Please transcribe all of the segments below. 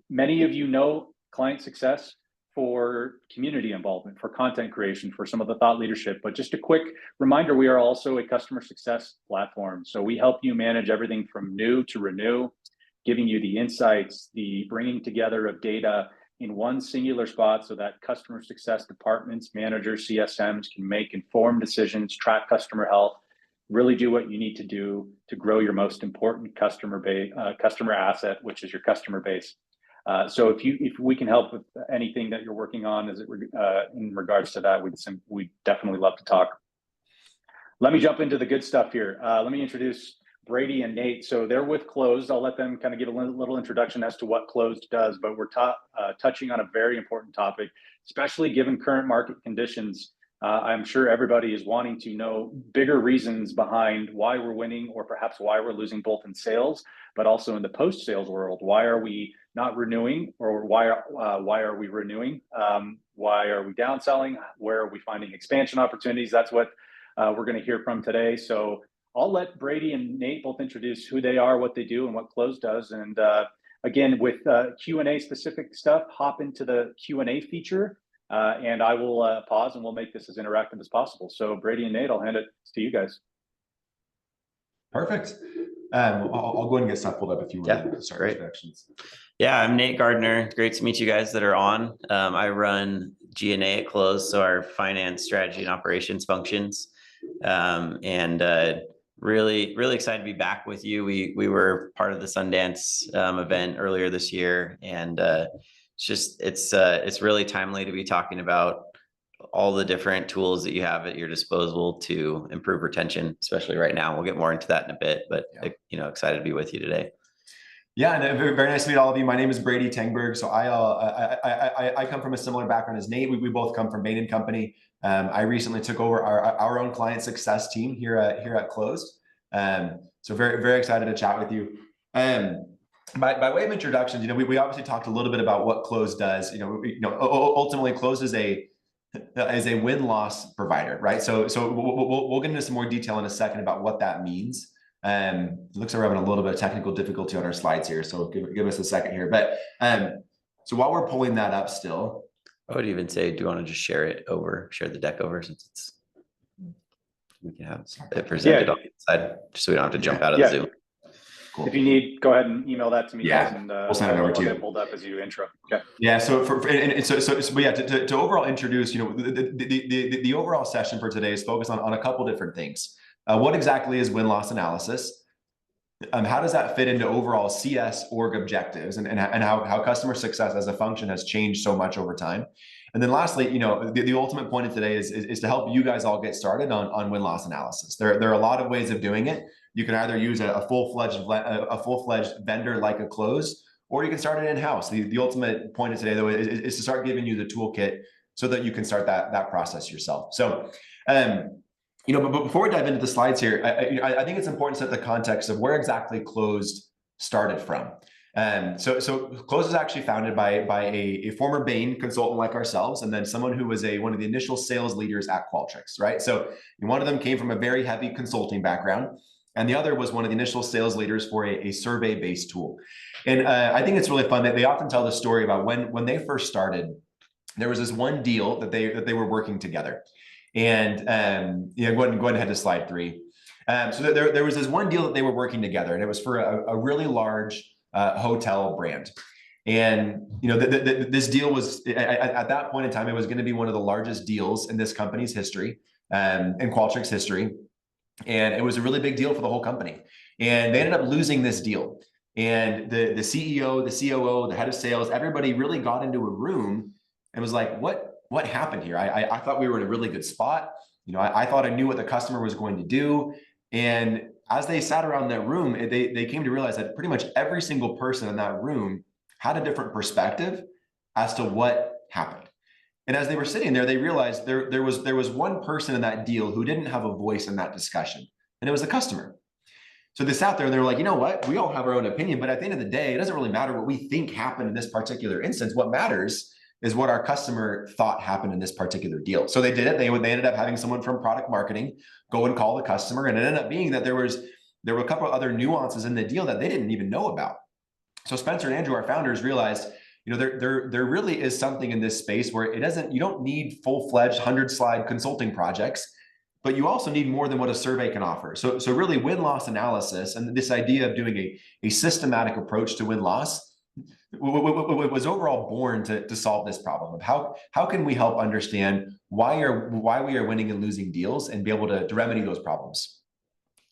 many of you know client success for community involvement, for content creation, for some of the thought leadership. But just a quick reminder, we are also a customer success platform. So we help you manage everything from new to renew, giving you the insights, the bringing together of data in one singular spot so that customer success departments, managers, CSMs can make informed decisions, track customer health, really do what you need to do to grow your most important customer asset, which is your customer base. So if we can help with anything that you're working on in regards to that, we'd definitely love to talk. Let me jump into the good stuff here. Let me introduce Brady and Nate. So they're with Clozd. I'll let them kind of give a little introduction as to what Clozd does, but we're touching on a very important topic, especially given current market conditions. I'm sure everybody is wanting to know bigger reasons behind why we're winning, or perhaps why we're losing, both in sales, but also in the post-sales world. Why are we not renewing, or why are we renewing? Why are we downselling? Where are we finding expansion opportunities? That's what we're going to hear from today. So I'll let Brady and Nate both introduce who they are, what they do, and what Clozd does. And again, with Q&A specific stuff, hop into the Q&A feature. And I will pause, and we'll make this as interactive as possible. So Brady and Nate, I'll hand it to you guys. Perfect. I'll go ahead and get stuff pulled up if you want to start introductions. Yeah, I'm Nate Gardner. Great to meet you guys that are on. I run G&A at Clozd, so our finance, strategy, and operations functions. Really excited to be back with you. We were part of the Sundance event earlier this year, and it's really timely to be talking about all the different tools that you have at your disposal to improve retention, especially right now. We'll get more into that in a bit, but excited to be with you today. Yeah, and very, very nice to meet all of you. My name is Brady Tengberg. So I come from a similar background as Nate. We both come from Bain & Company. I recently took over our own client success team here at Clozd. So very, very excited to chat with you. By way of introduction, we obviously talked a little bit about what Clozd does. Ultimately, Clozd is a win-loss provider, right? So we'll get into some more detail in a second about what that means. It looks like we're having a little bit of technical difficulty on our slides here, so give us a second here. But so while we're pulling that up still, I would even say, do you want to just share the deck over, since we can have it presented on the side, just so we don't have to jump out of the Zoom. Cool. If you need, go ahead and email that to me. Yeah, guys, and we'll send it over to you. Pulled up as you intro. Okay. Yeah. So to overall introduce, the overall session for today is focused on a couple different things. What exactly is win-loss analysis? How does that fit into overall CS org objectives, and how customer success as a function has changed so much over time? And then lastly, the ultimate point of today is to help you guys all get started on win-loss analysis. There are a lot of ways of doing it. You can either use a full-fledged vendor like a Clozd, or you can start it in-house. The ultimate point of today, though, is to start giving you the toolkit so that you can start that process yourself. So, but before we dive into the slides here, I think it's important to set the context of where exactly Clozd started from. So Clozd is actually founded by a former Bain consultant like ourselves, and then someone who was one of the initial sales leaders at Qualtrics, right? So one of them came from a very heavy consulting background, and the other was one of the initial sales leaders for a survey-based tool. And I think it's really fun that they often tell the story about when they first started, there was this one deal that they were working together. And go ahead and head to slide 3. So there was this one deal that they were working together, and it was for a really large hotel brand. And this deal was at that point in time, it was going to be one of the largest deals in this company's history, in Qualtrics history. And it was a really big deal for the whole company. And they ended up losing this deal. And the CEO, the COO, the head of sales, everybody really got into a room and was like, what happened here? I thought we were in a really good spot. I thought I knew what the customer was going to do. And as they sat around that room, they came to realize that pretty much every single person in that room had a different perspective as to what happened. And as they were sitting there, they realized there was one person in that deal who didn't have a voice in that discussion, and it was the customer. So they sat there and they were like, you know what? We all have our own opinion, but at the end of the day, it doesn't really matter what we think happened in this particular instance. What matters is what our customer thought happened in this particular deal. So they did it. They ended up having someone from product marketing go and call the customer, and it ended up being that there were a couple of other nuances in the deal that they didn't even know about. So Spencer and Andrew, our founders, realized, there really is something in this space where you don't need full-fledged 100-slide consulting projects, but you also need more than what a survey can offer. So really win-loss analysis and this idea of doing a systematic approach to win-loss was overall born to solve this problem of how can we help understand why we are winning and losing deals and be able to remedy those problems.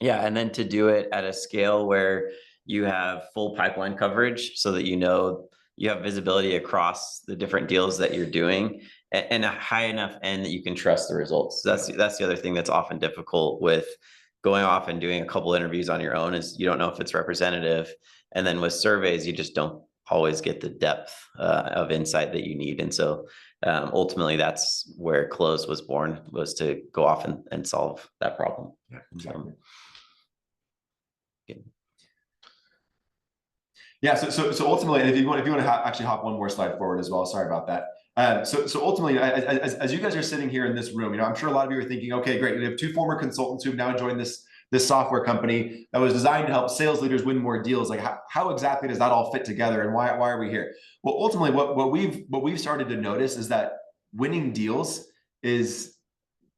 Yeah, and then to do it at a scale where you have full pipeline coverage so that you have visibility across the different deals that you're doing and a high enough end that you can trust the results. That's the other thing that's often difficult with going off and doing a couple interviews on your own, is you don't know if it's representative. And then with surveys, you just don't always get the depth of insight that you need. And so ultimately that's where Clozd was born, was to go off and solve that problem. Yeah, exactly. Yeah. So ultimately, if you want to actually hop one more slide forward as well, sorry about that. So ultimately, as you guys are sitting here in this room, I'm sure a lot of you are thinking, okay, great. We have two former consultants who've now joined this software company that was designed to help sales leaders win more deals. Like how exactly does that all fit together, and why are we here? Well, ultimately, what we've started to notice is that winning deals is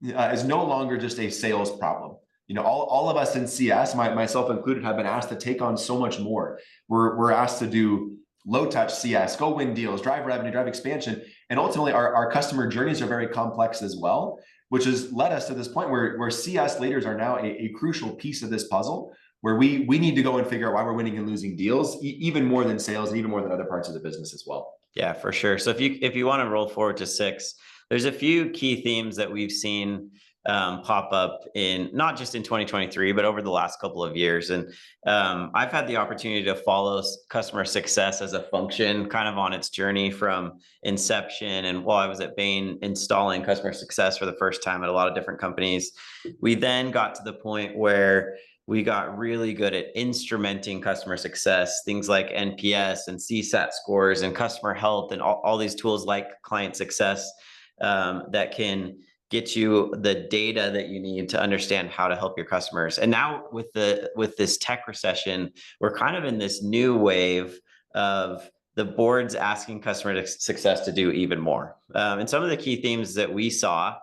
no longer just a sales problem. All of us in CS, myself included, have been asked to take on so much more. We're asked to do low touch CS, go win deals, drive revenue, drive expansion. And ultimately our customer journeys are very complex as well, which has led us to this point where CS leaders are now a crucial piece of this puzzle, where we need to go and figure out why we're winning and losing deals, even more than sales and even more than other parts of the business as well. Yeah, for sure. So if you want to roll forward to 6, there's a few key themes that we've seen pop up in not just in 2023, but over the last couple of years. And I've had the opportunity to follow customer success as a function kind of on its journey from inception. And while I was at Bain installing customer success for the first time at a lot of different companies, we then got to the point where we got really good at instrumenting customer success, things like NPS and CSAT scores and customer health and all these tools like client success that can get you the data that you need to understand how to help your customers. And now with this tech recession, we're kind of in this new wave of the boards asking customer success to do even more. And some of the key themes that we saw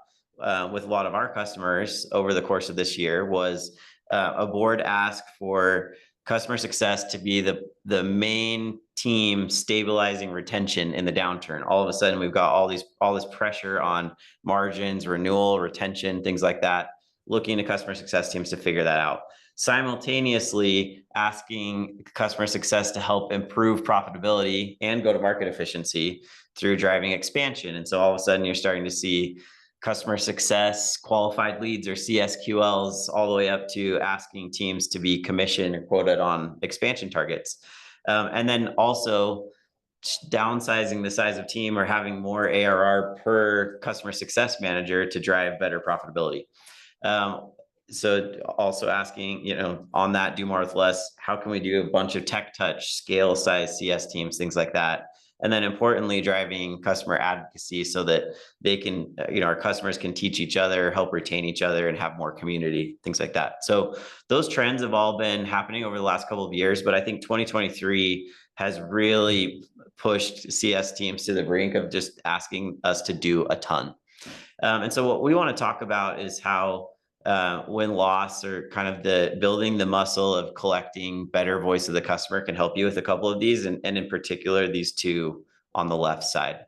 with a lot of our customers over the course of this year was a board ask for customer success to be the main team stabilizing retention in the downturn. All of a sudden, we've got all this pressure on margins, renewal, retention, things like that, looking to customer success teams to figure that out. Simultaneously asking customer success to help improve profitability and go-to-market efficiency through driving expansion. And so all of a sudden, you're starting to see customer success, qualified leads or CSQLs, all the way up to asking teams to be commissioned or quoted on expansion targets. And then also downsizing the size of team or having more ARR per customer success manager to drive better profitability. So also asking, on that, do more with less. How can we do a bunch of tech touch, scale size CS teams, things like that? And then importantly, driving customer advocacy so that they can, our customers can teach each other, help retain each other, and have more community, things like that. So those trends have all been happening over the last couple of years, but I think 2023 has really pushed CS teams to the brink of just asking us to do a ton. And so what we want to talk about is how win-loss, or kind of building the muscle of collecting better voice of the customer, can help you with a couple of these, and in particular, these two on the left side.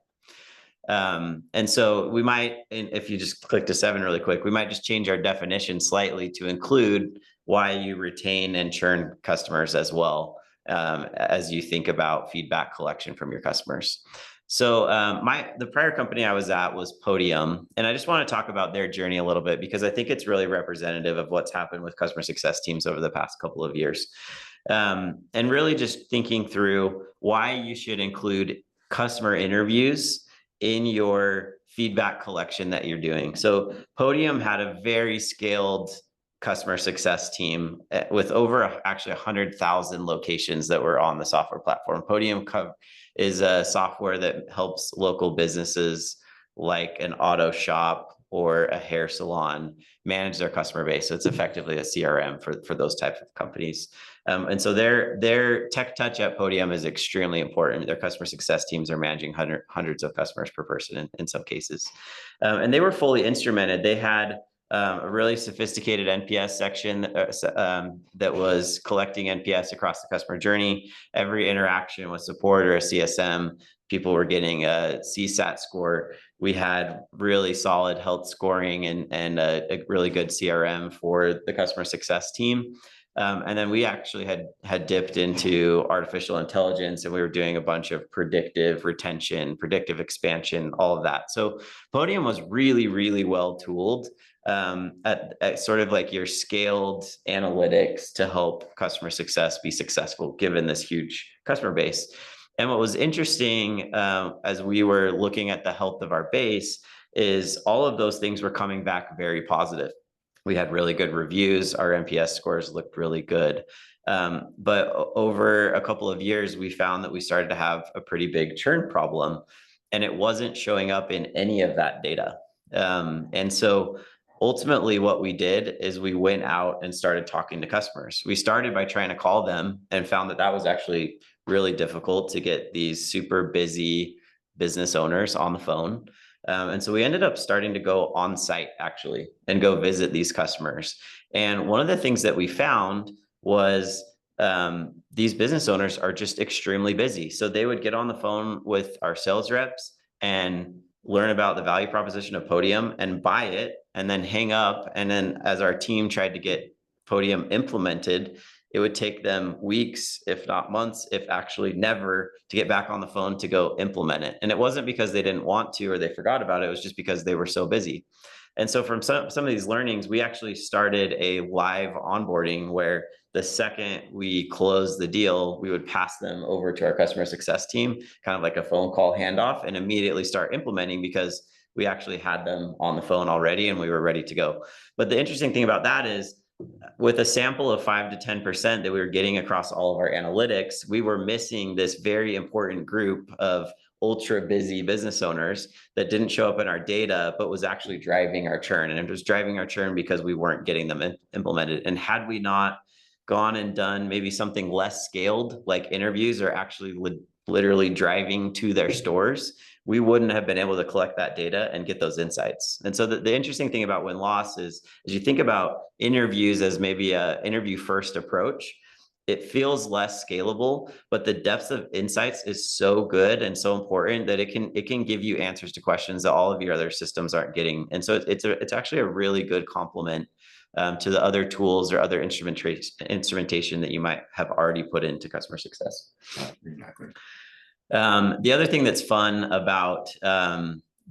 And so we might, if you just click to 7 really quick, we might just change our definition slightly to include why you retain and churn customers as well, as you think about feedback collection from your customers. So the prior company I was at was Podium, and I just want to talk about their journey a little bit, because I think it's really representative of what's happened with customer success teams over the past couple of years. And really just thinking through why you should include customer interviews in your feedback collection that you're doing. So Podium had a very scaled customer success team with over actually 100,000 locations that were on the software platform. Podium is a software that helps local businesses like an auto shop or a hair salon manage their customer base. So it's effectively a CRM for those types of companies. And so their tech touch at Podium is extremely important. Their customer success teams are managing hundreds of customers per person in some cases. And they were fully instrumented. They had a really sophisticated NPS section that was collecting NPS across the customer journey. Every interaction with support or a CSM, people were getting a CSAT score. We had really solid health scoring and a really good CRM for the customer success team. And then we actually had dipped into artificial intelligence, and we were doing a bunch of predictive retention, predictive expansion, all of that. So Podium was really, really well tooled at sort of like your scaled analytics to help customer success be successful given this huge customer base. And what was interesting as we were looking at the health of our base is all of those things were coming back very positive. We had really good reviews. Our NPS scores looked really good. But over a couple of years, we found that we started to have a pretty big churn problem, and it wasn't showing up in any of that data. And so ultimately what we did is we went out and started talking to customers. We started by trying to call them and found that that was actually really difficult to get these super busy business owners on the phone. And so we ended up starting to go on site actually and go visit these customers. And one of the things that we found was these business owners are just extremely busy. So they would get on the phone with our sales reps and learn about the value proposition of Podium and buy it and then hang up. And then as our team tried to get Podium implemented, it would take them weeks, if not months, if actually never, to get back on the phone to go implement it. And it wasn't because they didn't want to or they forgot about it. It was just because they were so busy. And so from some of these learnings, we actually started a live onboarding where the second we closed the deal, we would pass them over to our customer success team, kind of like a phone call handoff, and immediately start implementing because we actually had them on the phone already and we were ready to go. But the interesting thing about that is, with a sample of 5 to 10% that we were getting across all of our analytics, we were missing this very important group of ultra busy business owners that didn't show up in our data, but was actually driving our churn. And it was driving our churn because we weren't getting them implemented. And had we not gone and done maybe something less scaled, like interviews or actually literally driving to their stores, we wouldn't have been able to collect that data and get those insights. And so the interesting thing about win-loss is, as you think about interviews as maybe a interview first approach, it feels less scalable, but the depth of insights is so good and so important that it can give you answers to questions that all of your other systems aren't getting. And so it's actually a really good complement to the other tools or other instrumentation that you might have already put into customer success. Exactly. The other thing that's fun about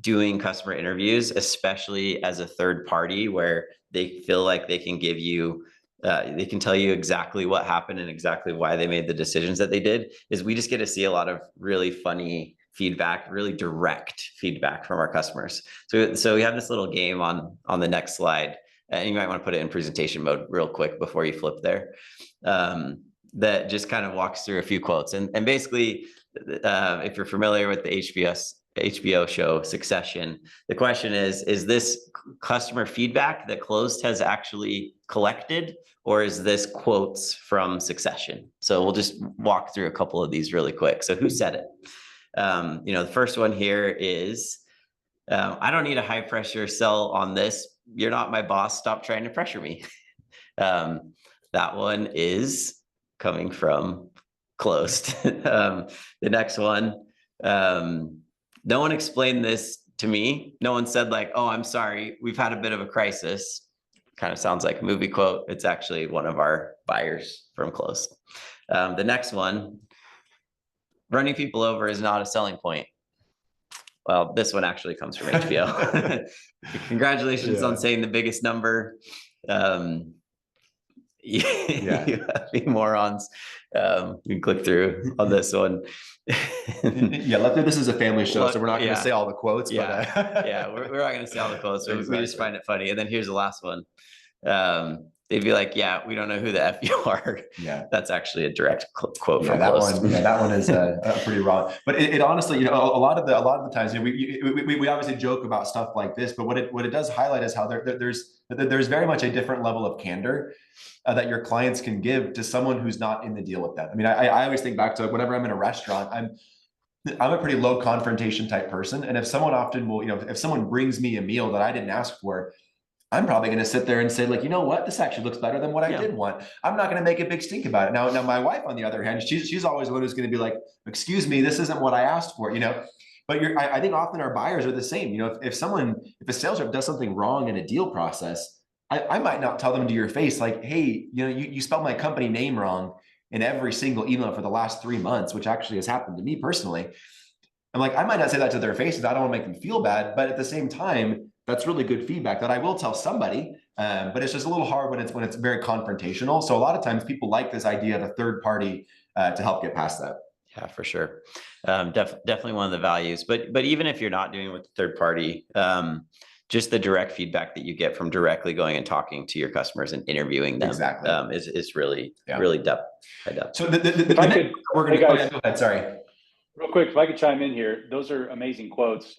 doing customer interviews, especially as a third party, where they feel like they can give you, they can tell you exactly what happened and exactly why they made the decisions that they did, is we just get to see a lot of really funny feedback, really direct feedback from our customers. So we have this little game on the next slide, and you might want to put it in presentation mode real quick before you flip there. That just kind of walks through a few quotes. And basically, if you're familiar with the HBO show Succession, the question is this customer feedback that Clozd has actually collected, or is this quotes from Succession? So we'll just walk through a couple of these really quick. So who said it? The first one here is, I don't need a high pressure sell on this. You're not my boss. Stop trying to pressure me. That one is coming from Clozd. The next one, no one explained this to me. No one said like, oh, I'm sorry, we've had a bit of a crisis. Kind of sounds like a movie quote. It's actually one of our buyers from Clozd. The next one, running people over is not a selling point. Well, this one actually comes from HBO. Congratulations on saying the biggest number. You happy morons. You can click through on this one. Luckily this is a family show, so we're not going to say all the quotes. We're not going to say all the quotes. Exactly. We just find it funny. And then here's the last one. they'd be like, yeah, we don't know who the F you are. Yeah. That's actually a direct quote Yeah, from that Clozd. one. Yeah, that one is a pretty raw. But it honestly, a lot of the times, we obviously joke about stuff like this, but what it does highlight is how there's very much a different level of candor that your clients can give to someone who's not in the deal with them. I mean, I always think back to whenever I'm in a restaurant, I'm a pretty low confrontation type person, and if someone if someone brings me a meal that I didn't ask for, I'm probably going to sit there and say, like, you know what, this actually looks better than what I did want. I'm not going to make a big stink about it. Now my wife, on the other hand, she's always the one who's going to be like, excuse me, this isn't what I asked for, But I think often our buyers are the same. If a sales rep does something wrong in a deal process, I might not tell them to your face, like, hey, you spelled my company name wrong in every single email for the last 3 months, which actually has happened to me personally. I'm like, I might not say that to their faces. I don't want to make them feel bad, but at the same time, that's really good feedback that I will tell somebody. But it's just a little hard when it's very confrontational. So a lot of times people like this idea of a third party to help get past that. Yeah, for sure. Definitely one of the values. But even if you're not doing it with the third party, just the direct feedback that you get from directly going and talking to your customers and interviewing them is really high depth. So we're going to go ahead. Sorry. Real quick, if I could chime in here, those are amazing quotes.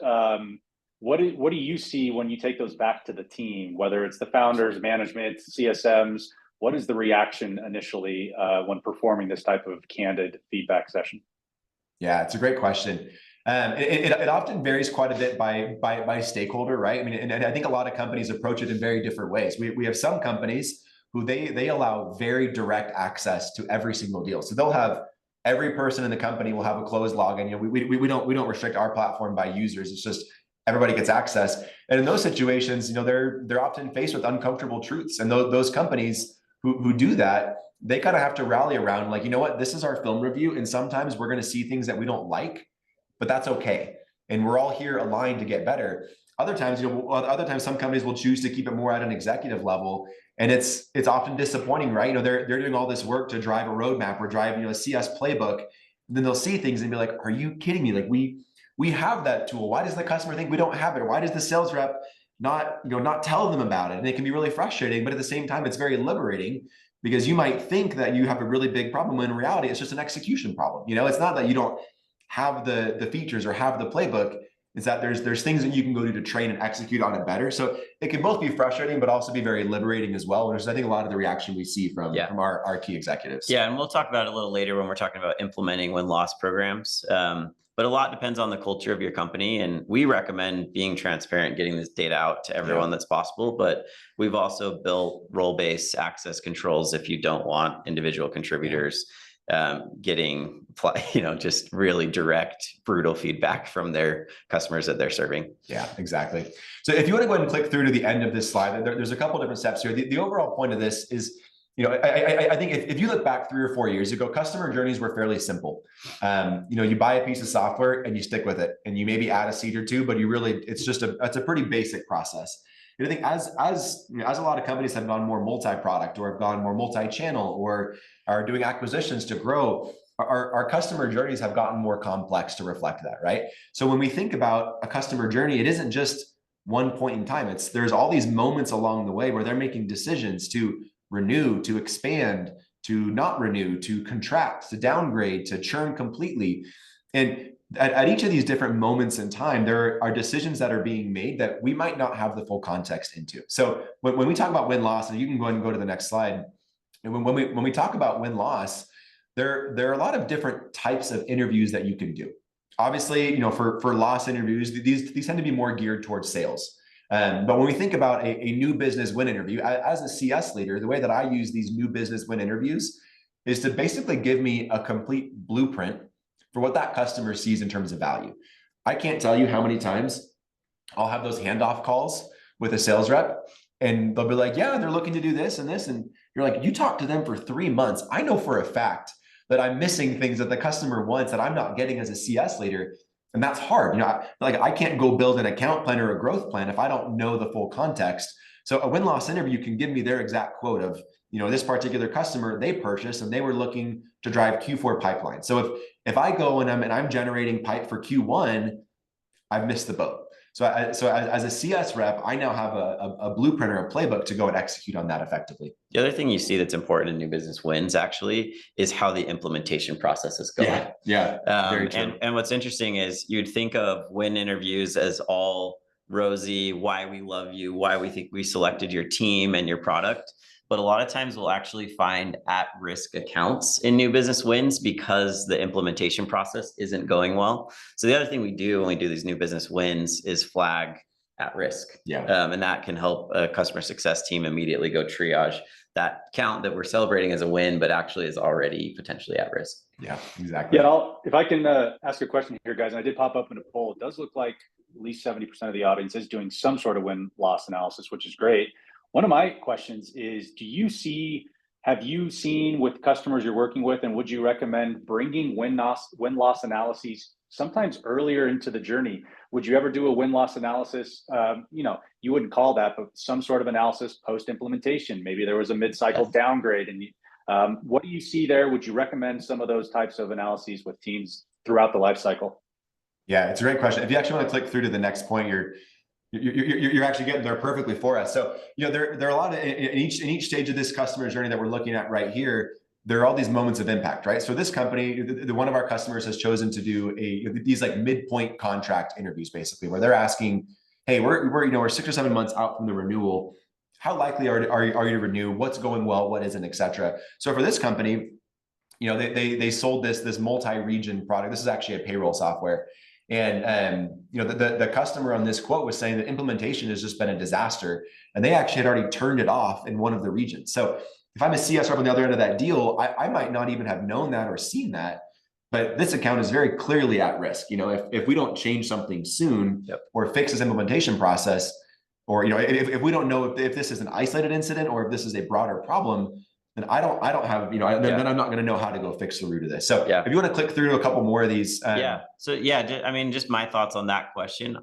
What do you see when you take those back to the team, whether it's the founders, management, CSMs? What is the reaction initially when performing this type of candid feedback session? Yeah, it's a great question. It often varies quite a bit by stakeholder, right? I mean, and I think a lot of companies approach it in very different ways. We have some companies who they allow very direct access to every single deal. So they'll have every person in the company will have a Clozd login. We don't restrict our platform by users. It's just everybody gets access. And in those situations, they're often faced with uncomfortable truths. And those companies who do that, they kind of have to rally around, like, you know what, this is our film review. And sometimes we're going to see things that we don't like, but that's okay. And we're all here aligned to get better. Other times, some companies will choose to keep it more at an executive level. And it's often disappointing, right? They're doing all this work to drive a roadmap or drive, a CS playbook. And then they'll see things and be like, are you kidding me? Like, we have that tool. Why does the customer think we don't have it? Why does the sales rep not tell them about it? And it can be really frustrating, but at the same time, it's very liberating, because you might think that you have a really big problem when in reality, it's just an execution problem. It's not that you don't have the features or have the playbook. It's that there's things that you can go do to train and execute on it better. So it can both be frustrating, but also be very liberating as well. Which is, I think, a lot of the reaction we see from our key executives. Yeah, and we'll talk about it a little later when we're talking about implementing win-loss programs. But a lot depends on the culture of your company. And we recommend being transparent, getting this data out to everyone that's possible. But we've also built role-based access controls if you don't want individual contributors getting, just really direct, brutal feedback from their customers that they're serving. Yeah, exactly. So if you want to go ahead and click through to the end of this slide, there's a couple different steps here. The overall point of this is, I think if you look back 3 or 4 years ago, customer journeys were fairly simple. You buy a piece of software and you stick with it, and you maybe add a seat or two, but it's a pretty basic process. And I think as a lot of companies have gone more multi-product, or have gone more multi-channel, or are doing acquisitions to grow, our customer journeys have gotten more complex to reflect that, right? So when we think about a customer journey, it isn't just one point in time. There's all these moments along the way where they're making decisions to renew, to expand, to not renew, to contract, to downgrade, to churn completely. And at each of these different moments in time, there are decisions that are being made that we might not have the full context into. So when we talk about win-loss, and you can go ahead and go to the next slide. And when we talk about win-loss, there are a lot of different types of interviews that you can do. Obviously, for loss interviews, these tend to be more geared towards sales. But when we think about a new business win interview, as a CS leader, the way that I use these new business win interviews is to basically give me a complete blueprint for what that customer sees in terms of value. I can't tell you how many times I'll have those handoff calls with a sales rep, and they'll be like, yeah, they're looking to do this and this. And you're like, you talked to them for 3 months. I know for a fact that I'm missing things that the customer wants that I'm not getting as a CS leader. And that's hard. I can't go build an account plan or a growth plan if I don't know the full context. So a win-loss interview can give me their exact quote of, this particular customer, they purchased and they were looking to drive Q4 pipeline. So if I go and I'm generating pipe for Q1, I've missed the boat. So as a CS rep, I now have a blueprint or a playbook to go and execute on that effectively. The other thing you see that's important in new business wins actually is how the implementation process is going. Very true. And what's interesting is you'd think of win interviews as all rosy, why we love you, why we think we selected your team and your product. But a lot of times we'll actually find at-risk accounts in new business wins because the implementation process isn't going well. So the other thing we do when we do these new business wins is flag at risk. And that can help a customer success team immediately go triage that account that we're celebrating as a win, but actually is already potentially at risk. Yeah, exactly. Yeah, if I can ask a question here, guys, and I did pop up in a poll. It does look like at least 70% of the audience is doing some sort of win-loss analysis, which is great. One of my questions is, have you seen with customers you're working with, and would you recommend bringing win-loss analyses sometimes earlier into the journey? Would you ever do a win-loss analysis? You wouldn't call that, but some sort of analysis post-implementation. Maybe there was a mid-cycle downgrade. And what do you see there? Would you recommend some of those types of analyses with teams throughout the life cycle? Yeah, it's a great question. If you actually want to click through to the next point, you're actually getting there perfectly for us. So, there are a lot of in each stage of this customer journey that we're looking at right here. There are all these moments of impact, right? So this company, one of our customers has chosen to do these like midpoint contract interviews, basically, where they're asking, hey, we're 6 or 7 months out from the renewal. How likely are you to renew? What's going well? What isn't, et cetera. So for this company, they sold this multi-region product. This is actually a payroll software. And the customer on this quote was saying that implementation has just been a disaster, and they actually had already turned it off in one of the regions. So if I'm a CS rep on the other end of that deal, I might not even have known that or seen that, but this account is very clearly at risk. If we don't change something soon or fix this implementation process, or if we don't know if this is an isolated incident or if this is a broader problem, then I don't have, then I'm not going to know how to go fix the root of this. So if you want to click through to a couple more of these. Just my thoughts on that question.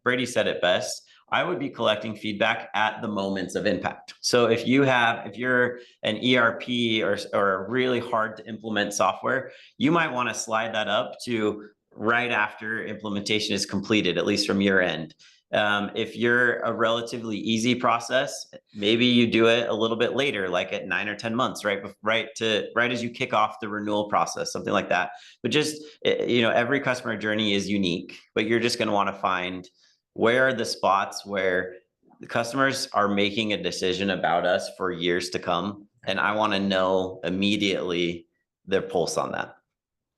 Brady said it best. I would be collecting feedback at the moments of impact. So if you're an ERP or really hard to implement software, you might want to slide that up to right after implementation is completed, at least from your end. If you're a relatively easy process, maybe you do it a little bit later, like at 9 or 10 months, right as you kick off the renewal process, something like that. But just, every customer journey is unique, but you're just going to want to find where are the spots where the customers are making a decision about us for years to come. And I want to know immediately their pulse on that.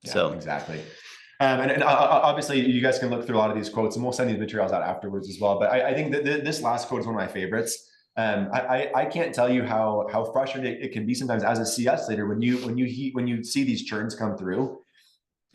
Yeah, exactly. And obviously you guys can look through a lot of these quotes, and we'll send these materials out afterwards as well. But I think that this last quote is one of my favorites. I can't tell you how frustrating it can be sometimes as a CS leader when you see these churns come through,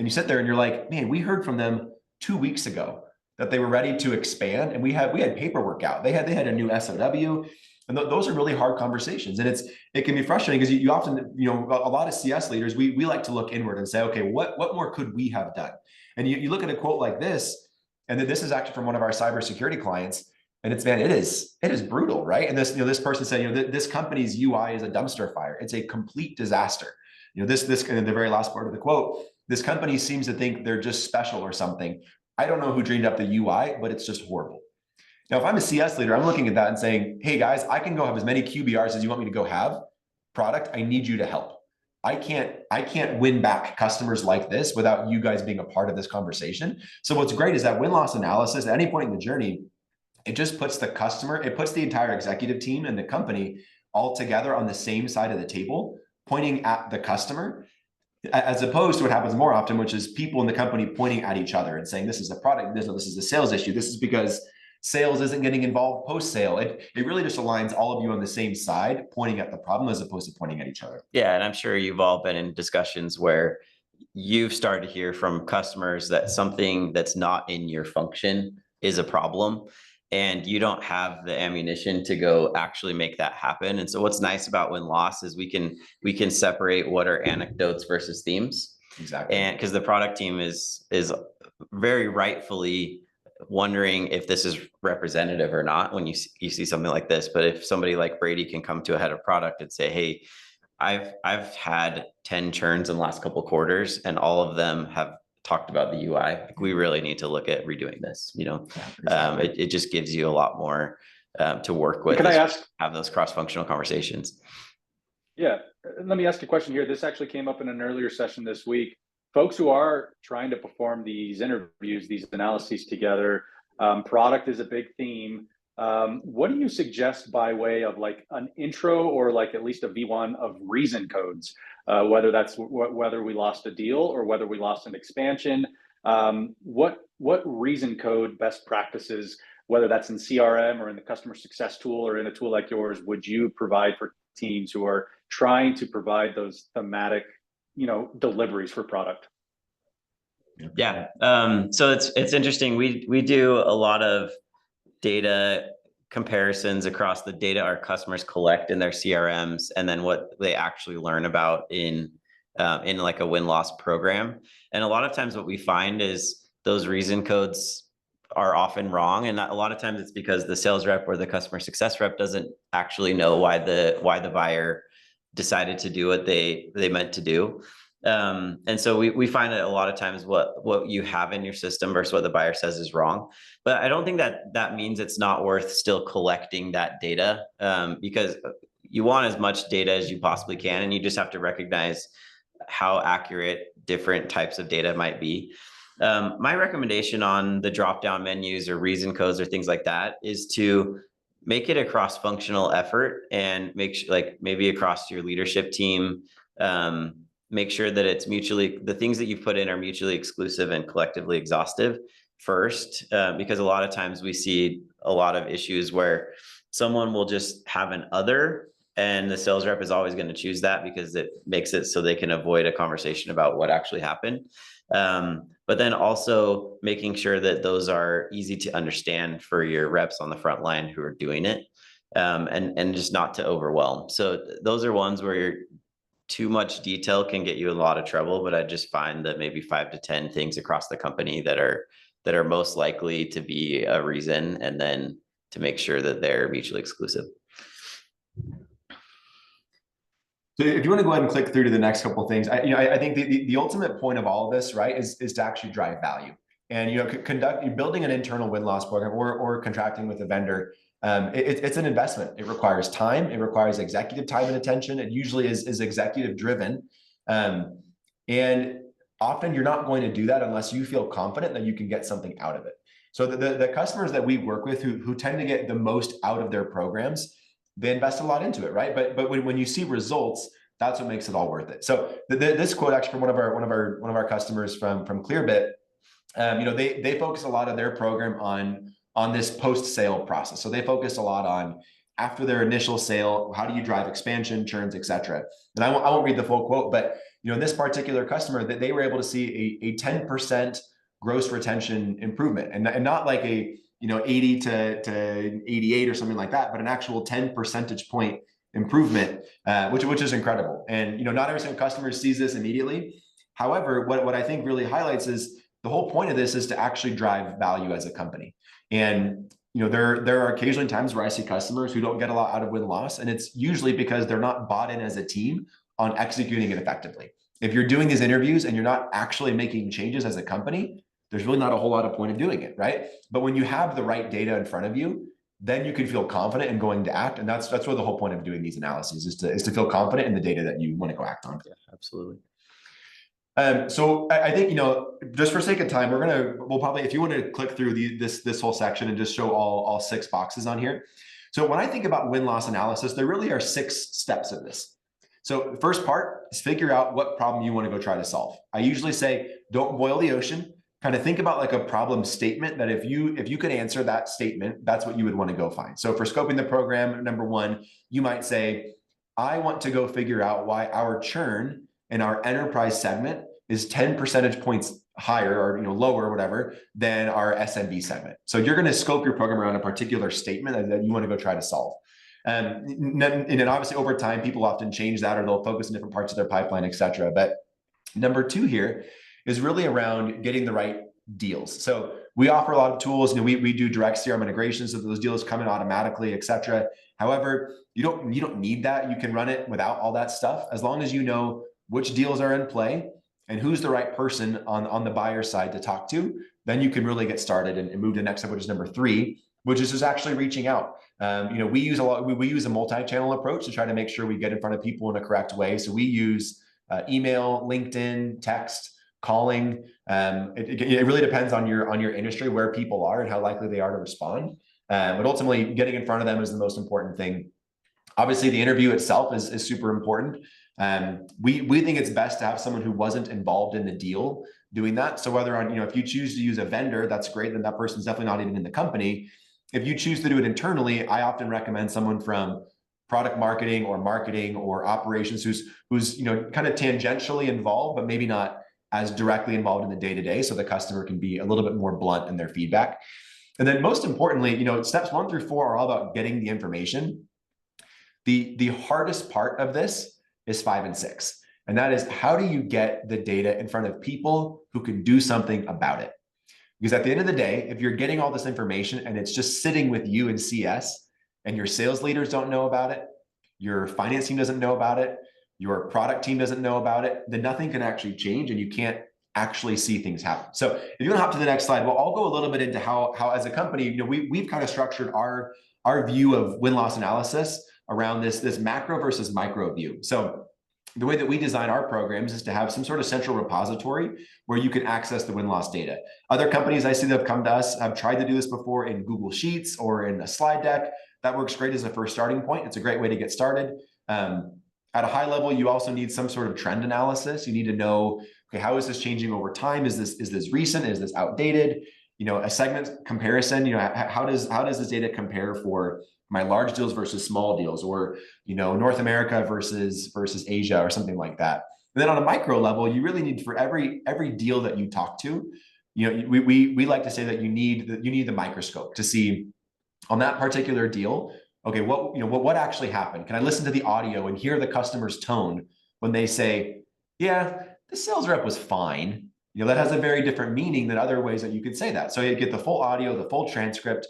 and you sit there and you're like, man, we heard from them 2 weeks ago that they were ready to expand, and we had paperwork out. They had a new SOW. And those are really hard conversations. And it can be frustrating because you often, a lot of CS leaders, we like to look inward and say, okay, what more could we have done? And you look at a quote like this, and then this is actually from one of our cybersecurity clients, and it is brutal, right? And this person said, this company's UI is a dumpster fire. It's a complete disaster. This in the very last part of the quote, this company seems to think they're just special or something. I don't know who dreamed up the UI, but it's just horrible. Now, if I'm a CS leader, I'm looking at that and saying, hey guys, I can go have as many QBRs as you want me to go have. Product, I need you to help. I can't win back customers like this without you guys being a part of this conversation. So what's great is that win-loss analysis at any point in the journey, it just puts the customer, it puts the entire executive team and the company all together on the same side of the table, pointing at the customer, as opposed to what happens more often, which is people in the company pointing at each other and saying, this is a product, this is a sales issue. This is because sales isn't getting involved post-sale. It really just aligns all of you on the same side, pointing at the problem as opposed to pointing at each other. Yeah, and I'm sure you've all been in discussions where you've started to hear from customers that something that's not in your function is a problem, and you don't have the ammunition to go actually make that happen. And so what's nice about win-loss is we can separate what are anecdotes versus themes. Exactly. And because the product team is very rightfully wondering if this is representative or not when you see something like this. But if somebody like Brady can come to a head of product and say, hey, I've had 10 churns in the last couple of quarters, and all of them have talked about the UI, like, we really need to look at redoing this, you know. Exactly. It just gives you a lot more to work with. Can I ask? Have those cross-functional conversations. Yeah, let me ask you a question here. This actually came up in an earlier session this week. Folks who are trying to perform these interviews, these analyses together, product is a big theme. What do you suggest by way of like an intro or like at least a V1 of reason codes, whether that's whether we lost a deal or whether we lost an expansion? What reason code best practices, whether that's in CRM or in the customer success tool or in a tool like yours, would you provide for teams who are trying to provide those thematic, deliveries for product? Yeah. So it's interesting. We do a lot of data comparisons across the data our customers collect in their CRMs, and then what they actually learn about in like a win-loss program. And a lot of times what we find is those reason codes are often wrong. And a lot of times it's because the sales rep or the customer success rep doesn't actually know why the buyer decided to do what they meant to do. And so we find that a lot of times what you have in your system versus what the buyer says is wrong. But I don't think that means it's not worth still collecting that data, because you want as much data as you possibly can, and you just have to recognize how accurate different types of data might be. My recommendation on the drop-down menus or reason codes or things like that is to make it a cross-functional effort, and make sure, like maybe across your leadership team, make sure that it's the things that you've put in are mutually exclusive and collectively exhaustive first, because a lot of times we see a lot of issues where someone will just have an other, and the sales rep is always going to choose that because it makes it so they can avoid a conversation about what actually happened. But then also making sure that those are easy to understand for your reps on the front line who are doing it, and just not to overwhelm. So those are ones where too much detail can get you in a lot of trouble, but I just find that maybe 5 to 10 things across the company that are most likely to be a reason, and then to make sure that they're mutually exclusive. So if you want to go ahead and click through to the next couple of things, I think the ultimate point of all of this, right, is to actually drive value. And building an internal win-loss program or contracting with a vendor, it's an investment. It requires time. It requires executive time and attention. It usually is executive driven, and often you're not going to do that unless you feel confident that you can get something out of it. So the customers that we work with who tend to get the most out of their programs, they invest a lot into it, right? But when you see results, that's what makes it all worth it. So this quote actually from one of our customers from Clearbit, they focus a lot of their program on this post-sale process. So they focus a lot on after their initial sale, how do you drive expansion, churns, et cetera. And I won't read the full quote, but this particular customer, that they were able to see a 10% gross retention improvement, and not like a 80 to 88 or something like that, but an actual 10 percentage point improvement, which is incredible. And not every single customer sees this immediately. However, what I think really highlights is the whole point of this is to actually drive value as a company. And there are occasionally times where I see customers who don't get a lot out of win-loss, and it's usually because they're not bought in as a team on executing it effectively. If you're doing these interviews and you're not actually making changes as a company, there's really not a whole lot of point of doing it, right? But when you have the right data in front of you, then you can feel confident in going to act. And that's really the whole point of doing these analyses, is to feel confident in the data that you want to go act on. Yeah, absolutely. So I think, just for sake of time, we'll probably, if you want to click through this whole section and just show all 6 boxes on here. So when I think about win-loss analysis, there really are 6 steps of this. So the first part is figure out what problem you want to go try to solve. I usually say, don't boil the ocean. Kind of think about like a problem statement that if you could answer that statement, that's what you would want to go find. So for scoping the program, number 1, you might say, I want to go figure out why our churn in our enterprise segment is 10 percentage points higher or lower or whatever than our SMB segment. So you're going to scope your program around a particular statement that you want to go try to solve. And then obviously over time, people often change that, or they'll focus on different parts of their pipeline, et cetera. But number 2 here is really around getting the right deals. So we offer a lot of tools. We do direct CRM integrations, so those deals come in automatically, et cetera. However, you don't need that. You can run it without all that stuff, as long as you know which deals are in play and who's the right person on the buyer side to talk to, then you can really get started and move to the next step, which is number 3, which is just actually reaching out. We use a multi-channel approach to try to make sure we get in front of people in a correct way. So we use email, LinkedIn, text, calling. It really depends on your industry, where people are and how likely they are to respond. But ultimately, getting in front of them is the most important thing. Obviously, the interview itself is super important. We think it's best to have someone who wasn't involved in the deal doing that. So whether if you choose to use a vendor, that's great. Then that person's definitely not even in the company. If you choose to do it internally, I often recommend someone from product marketing or operations who's kind of tangentially involved, but maybe not as directly involved in the day-to-day, so the customer can be a little bit more blunt in their feedback. And then most importantly, steps 1 through 4 are all about getting the information. The hardest part of this is 5 and 6. And that is, how do you get the data in front of people who can do something about it? Because at the end of the day, if you're getting all this information and it's just sitting with you in CS and your sales leaders don't know about it, your finance team doesn't know about it, your product team doesn't know about it, then nothing can actually change and you can't actually see things happen. So if you want to hop to the next slide, well, I'll go a little bit into how as a company, we've kind of structured our view of win-loss analysis around this macro versus micro view. So the way that we design our programs is to have some sort of central repository where you can access the win-loss data. Other companies I see that have come to us have tried to do this before in Google Sheets or in a slide deck. That works great as a first starting point. It's a great way to get started. At a high level, you also need some sort of trend analysis. You need to know, okay, how is this changing over time? Is this recent? Is this outdated? A segment comparison. How does this data compare for my large deals versus small deals, or North America versus Asia, or something like that. And then on a micro level, you really need, for every deal that you talk to, we like to say that you need the microscope to see on that particular deal. Okay, what actually happened? Can I listen to the audio and hear the customer's tone when they say, yeah, the sales rep was fine? That has a very different meaning than other ways that you could say that. So you get the full audio, the full transcript,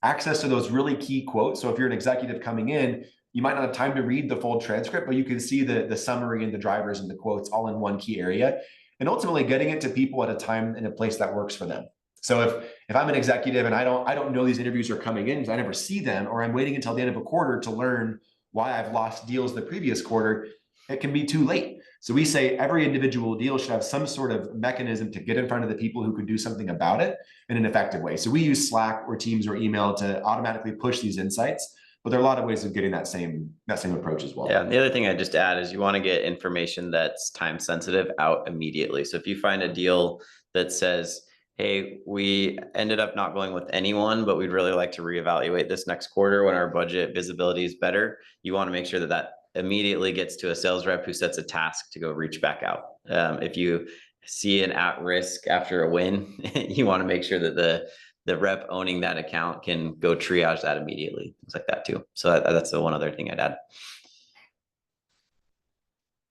access to those really key quotes. So if you're an executive coming in, you might not have time to read the full transcript, but you can see the summary and the drivers and the quotes all in one key area, and ultimately getting it to people at a time and a place that works for them. So if I'm an executive and I don't know these interviews are coming in because I never see them, or I'm waiting until the end of a quarter to learn why I've lost deals the previous quarter, it can be too late. So we say every individual deal should have some sort of mechanism to get in front of the people who can do something about it in an effective way. So we use Slack or Teams or email to automatically push these insights, but there are a lot of ways of getting that same approach as well. Yeah. The other thing I just add is you want to get information that's time sensitive out immediately. So if you find a deal that says, hey, we ended up not going with anyone, but we'd really like to reevaluate this next quarter when our budget visibility is better, you want to make sure that immediately gets to a sales rep who sets a task to go reach back out. If you see an at risk after a win, you want to make sure that the rep owning that account can go triage that immediately, things like that too. So that's the one other thing I'd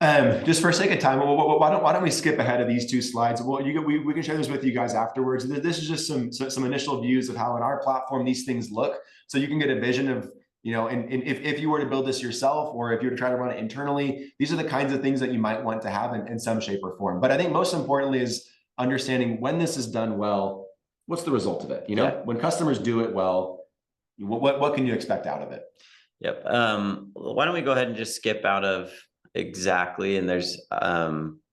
add. Just for sake of time, why don't we skip ahead of these 2 slides? Well, we can share this with you guys afterwards. This is just some initial views of how in our platform these things look, so you can get a vision of, and if you were to build this yourself, or if you were to try to run it internally, these are the kinds of things that you might want to have in some shape or form. But I think most importantly is understanding when this is done well, what's the result of it? When customers do it well, what can you expect out of it? Yep. Why don't we go ahead and just skip out of exactly, and there's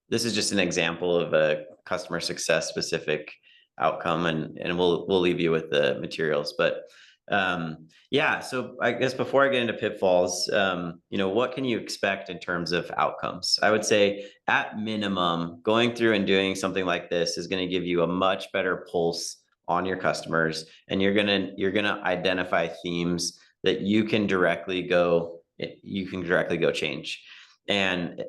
this is just an example of a customer success specific outcome, and we'll leave you with the materials. But yeah, so I guess before I get into pitfalls, what can you expect in terms of outcomes? I would say at minimum, going through and doing something like this is going to give you a much better pulse on your customers, and you're gonna identify themes that you can directly go change. And,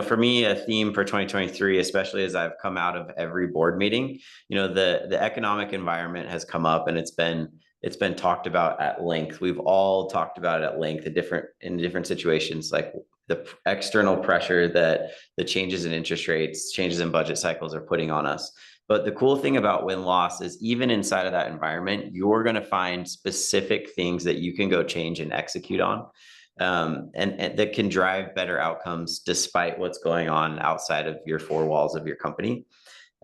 for me, a theme for 2023, especially as I've come out of every board meeting, the economic environment has come up, and it's been talked about at length. We've all talked about it at length in different situations, like the external pressure that the changes in interest rates, changes in budget cycles are putting on us. But the cool thing about win-loss is even inside of that environment, you're going to find specific things that you can go change and execute on. and that can drive better outcomes despite what's going on outside of your four walls of your company.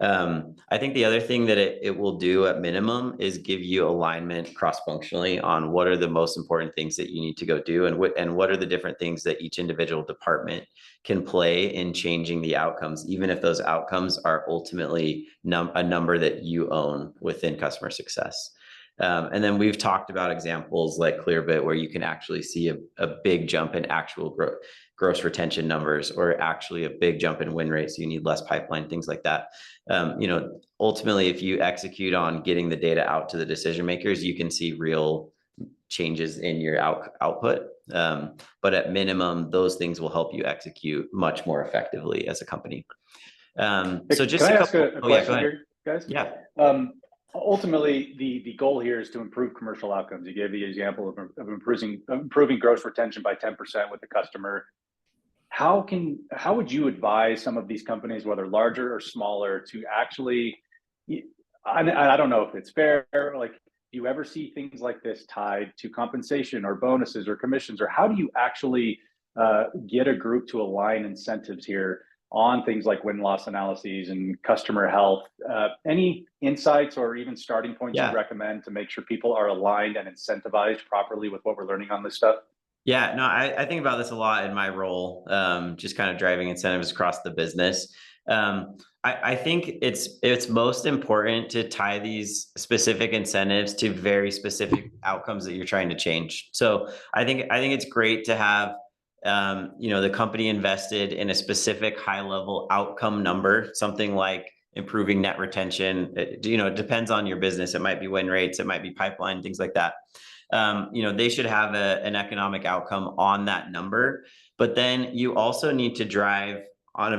I think the other thing that it will do at minimum is give you alignment cross-functionally on what are the most important things that you need to go do, and what are the different things that each individual department can play in changing the outcomes, even if those outcomes are ultimately a number that you own within customer success. And then we've talked about examples like Clearbit, where you can actually see a big jump in actual gross retention numbers, or actually a big jump in win rates. So you need less pipeline, things like that. Ultimately, if you execute on getting the data out to the decision makers, you can see real changes in your output. But at minimum, those things will help you execute much more effectively as a company. So just can I ask a question here, guys? Yeah. Ultimately, the goal here is to improve commercial outcomes. You gave the example of improving gross retention by 10% with the customer. How would you advise some of these companies, whether larger or smaller, to actually, I don't know if it's fair, like, do you ever see things like this tied to compensation or bonuses or commissions, or how do you actually get a group to align incentives here on things like win-loss analyses and customer health? Any insights or even starting points you recommend to make sure people are aligned and incentivized properly with what we're learning on this stuff? Yeah, no, I think about this a lot in my role, just kind of driving incentives across the business. I think it's most important to tie these specific incentives to very specific outcomes that you're trying to change. So I think it's great to have the company invested in a specific high level outcome number, something like improving net retention. It depends on your business. It might be win rates, it might be pipeline, things like that. They should have an economic outcome on that number, but then you also need to drive in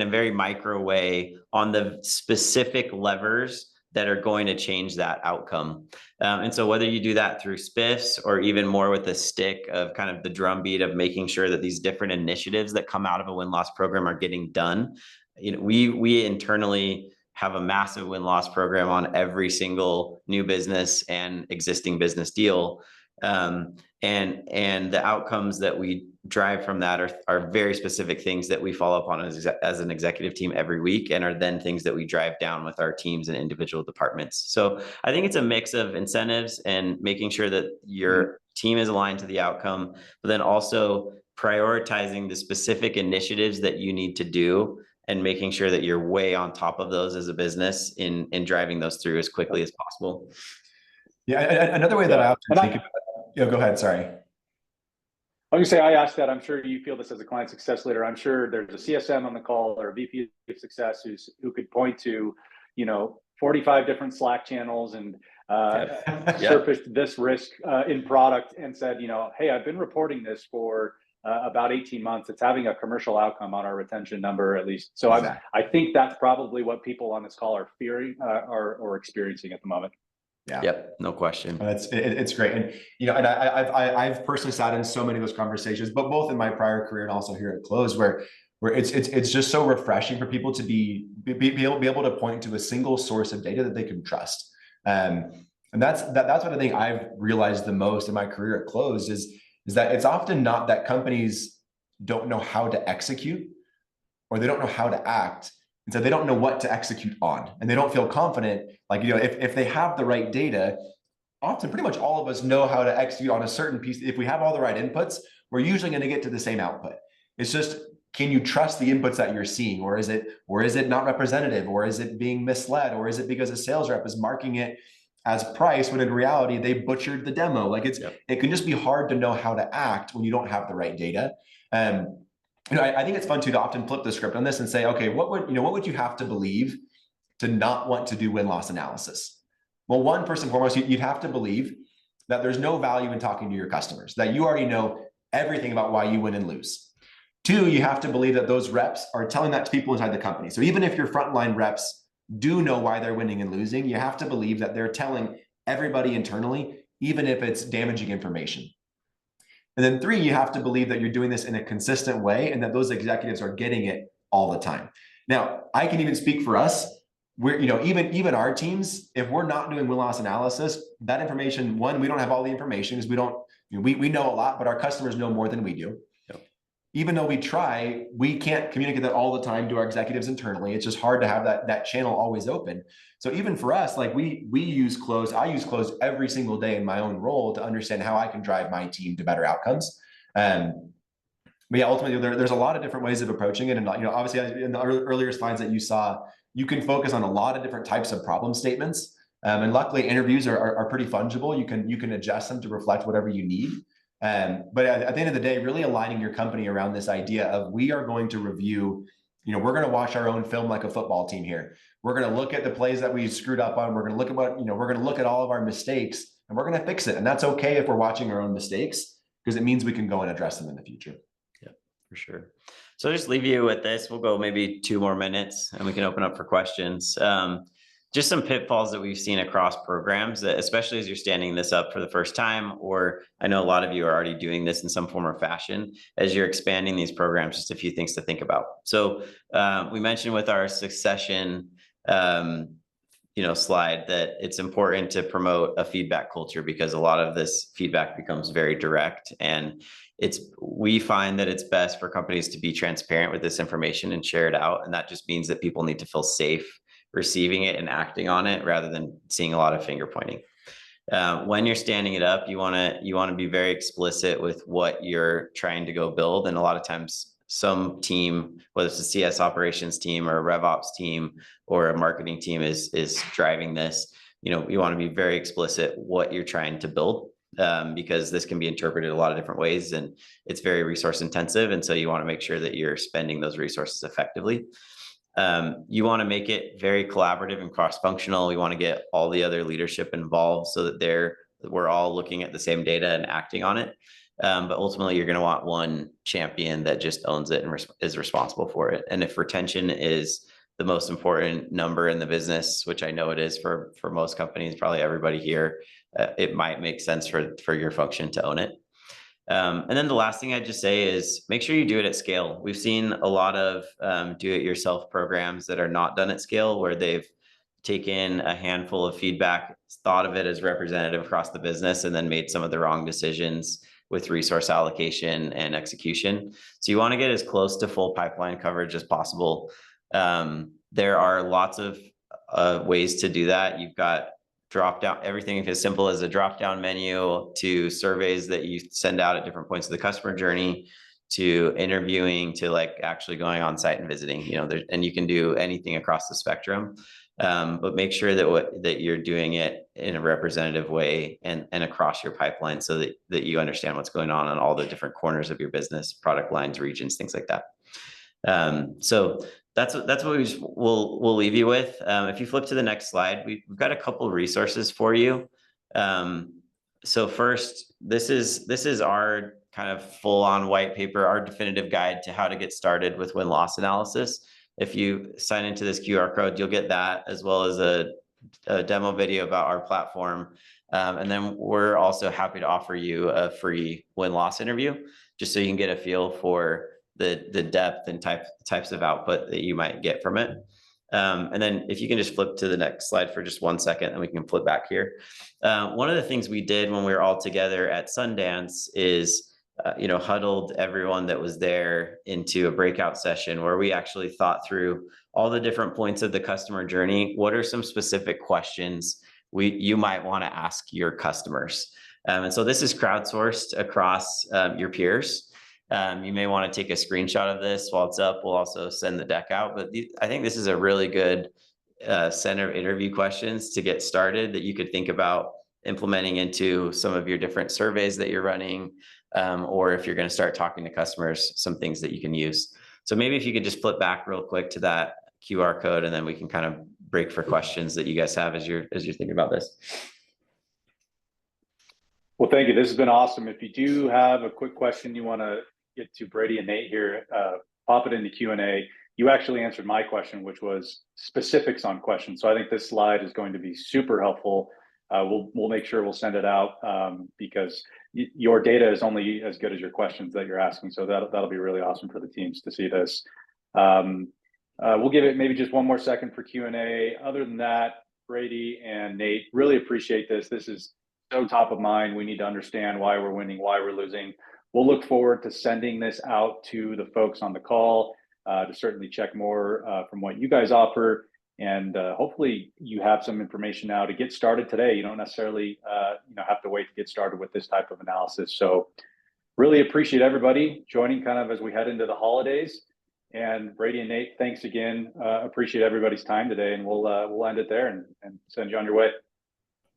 a very micro way on the specific levers that are going to change that outcome. And so whether you do that through spiffs or even more with a stick of kind of the drumbeat of making sure that these different initiatives that come out of a win-loss program are getting done. We internally have a massive win-loss program on every single new business and existing business deal. And the outcomes that we drive from that are very specific things that we follow up on as an executive team every week, and are then things that we drive down with our teams and individual departments. So I think it's a mix of incentives and making sure that your team is aligned to the outcome, but then also prioritizing the specific initiatives that you need to do and making sure that you're way on top of those as a business in driving those through as quickly as possible. Yeah, another way that I often think about, go ahead, sorry. I was gonna say, I asked that, I'm sure you feel this as a client success leader. I'm sure there's a CSM on the call or a VP of success who could point to, 45 different Slack channels and surfaced this risk in product and said, hey, I've been reporting this for about 18 months. It's having a commercial outcome on our retention number, at least. So exactly. I think that's probably what people on this call are fearing or experiencing at the moment. Yeah. Yep. No question. It's great. And, and I've personally sat in so many of those conversations, but both in my prior career and also here at Clozd, where it's just so refreshing for people to be able to point to a single source of data that they can trust. And that's what I think I've realized the most in my career at Clozd is that it's often not that companies don't know how to execute or they don't know how to act. And so they don't know what to execute on, and they don't feel confident. Like, if they have the right data, often pretty much all of us know how to execute on a certain piece. If we have all the right inputs, we're usually going to get to the same output. It's just, can you trust the inputs that you're seeing, or is it not representative, or is it being misled, or is it because a sales rep is marking it as price when in reality they butchered the demo? Like it can just be hard to know how to act when you don't have the right data. I think it's fun to often flip the script on this and say, okay, what would you have to believe to not want to do win-loss analysis? Well, first and foremost, you'd have to believe that there's no value in talking to your customers, that you already know everything about why you win and lose. 2, you have to believe that those reps are telling that to people inside the company. So even if your frontline reps do know why they're winning and losing, you have to believe that they're telling everybody internally, even if it's damaging information. And then 3, you have to believe that you're doing this in a consistent way and that those executives are getting it all the time. Now, I can even speak for us. We're, even our teams, if we're not doing win-loss analysis, that information, 1, we don't have all the information because we don't We know a lot, but our customers know more than we do. Even though we try, we can't communicate that all the time to our executives internally. It's just hard to have that channel always open. So even for us, like we use Clozd. I use Clozd every single day in my own role to understand how I can drive my team to better outcomes. But yeah, ultimately there's a lot of different ways of approaching it. And obviously in the earlier slides that you saw, you can focus on a lot of different types of problem statements. And luckily interviews are pretty fungible. You can adjust them to reflect whatever you need. But at the end of the day, really aligning your company around this idea of we are going to review, we're going to watch our own film like a football team here. We're going to look at the plays that we screwed up on. We're going to look at we're going to look at all of our mistakes and we're going to fix it. And that's okay if we're watching our own mistakes, because it means we can go and address them in the future. Yeah, for sure. So I'll just leave you with this. We'll go maybe 2 more minutes and we can open up for questions. Just some pitfalls that we've seen across programs, that especially as you're standing this up for the first time, or I know a lot of you are already doing this in some form or fashion, as you're expanding these programs, just a few things to think about. So we mentioned with our succession, slide that it's important to promote a feedback culture, because a lot of this feedback becomes very direct, and we find that it's best for companies to be transparent with this information and share it out. And that just means that people need to feel safe receiving it and acting on it, rather than seeing a lot of finger pointing. When you're standing it up, you want to be very explicit with what you're trying to go build. And a lot of times some team, whether it's a CS operations team or a RevOps team or a marketing team is driving this, you want to be very explicit what you're trying to build, because this can be interpreted a lot of different ways and it's very resource intensive. And so you want to make sure that you're spending those resources effectively. You want to make it very collaborative and cross-functional. We want to get all the other leadership involved so that we're all looking at the same data and acting on it. But ultimately, you're going to want one champion that just owns it and is responsible for it. And if retention is the most important number in the business, which I know it is for most companies, probably everybody here, it might make sense for your function to own it. And then the last thing I'd just say is make sure you do it at scale. We've seen a lot of do-it-yourself programs that are not done at scale, where they've taken a handful of feedback, thought of it as representative across the business, and then made some of the wrong decisions with resource allocation and execution. So you want to get as close to full pipeline coverage as possible. There are lots of ways to do that. You've got drop down, everything as simple as a drop down menu, to surveys that you send out at different points of the customer journey, to interviewing, to like actually going on site and visiting, and you can do anything across the spectrum. But make sure that you're doing it in a representative way and across your pipeline, so that you understand what's going on all the different corners of your business, product lines, regions, things like that. So that's what we'll leave you with. If you flip to the next slide, we've got a couple of resources for you. So first, this is our kind of full-on white paper, our definitive guide to how to get started with win-loss analysis. If you sign into this QR code, you'll get that, as well as a demo video about our platform. And then we're also happy to offer you a free win-loss interview, just so you can get a feel for the depth and types of output that you might get from it. And then if you can just flip to the next slide for just 1 second, and we can flip back here. One of the things we did when we were all together at Sundance is huddled everyone that was there into a breakout session where we actually thought through all the different points of the customer journey. What are some specific questions you might want to ask your customers? And so this is crowdsourced across your peers. You may want to take a screenshot of this while it's up. We'll also send the deck out, but I think this is a really good set of interview questions to get started that you could think about implementing into some of your different surveys that you're running, or if you're going to start talking to customers, some things that you can use. So maybe if you could just flip back real quick to that QR code, and then we can kind of break for questions that you guys have as you're thinking about this. Well, thank you. This has been awesome. If you do have a quick question you want to get to Brady and Nate here, pop it in the Q&A. You actually answered my question, which was specifics on questions. So I think this slide is going to be super helpful. We'll make sure we'll send it out because your data is only as good as your questions that you're asking. So that'll be really awesome for the teams to see this. We'll give it maybe just one more second for Q&A. Other than that, Brady and Nate, really appreciate this. This is so top of mind. We need to understand why we're winning, why we're losing. We'll look forward to sending this out to the folks on the call to certainly check more from what you guys offer. And hopefully you have some information now to get started today. You don't necessarily have to wait to get started with this type of analysis. So really appreciate everybody joining kind of as we head into the holidays. And Brady and Nate, thanks again. Appreciate everybody's time today, and we'll end it there and send you on your way.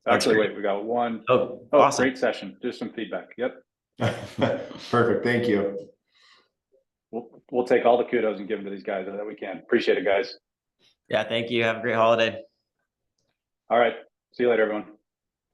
Actually, wait, we got one. Oh, awesome. Great session. Just some feedback. Yep. Perfect. Thank you. We'll take all the kudos and give them to these guys that we can. Appreciate it, guys. Yeah, thank you. Have a great holiday. All right. See you later, everyone.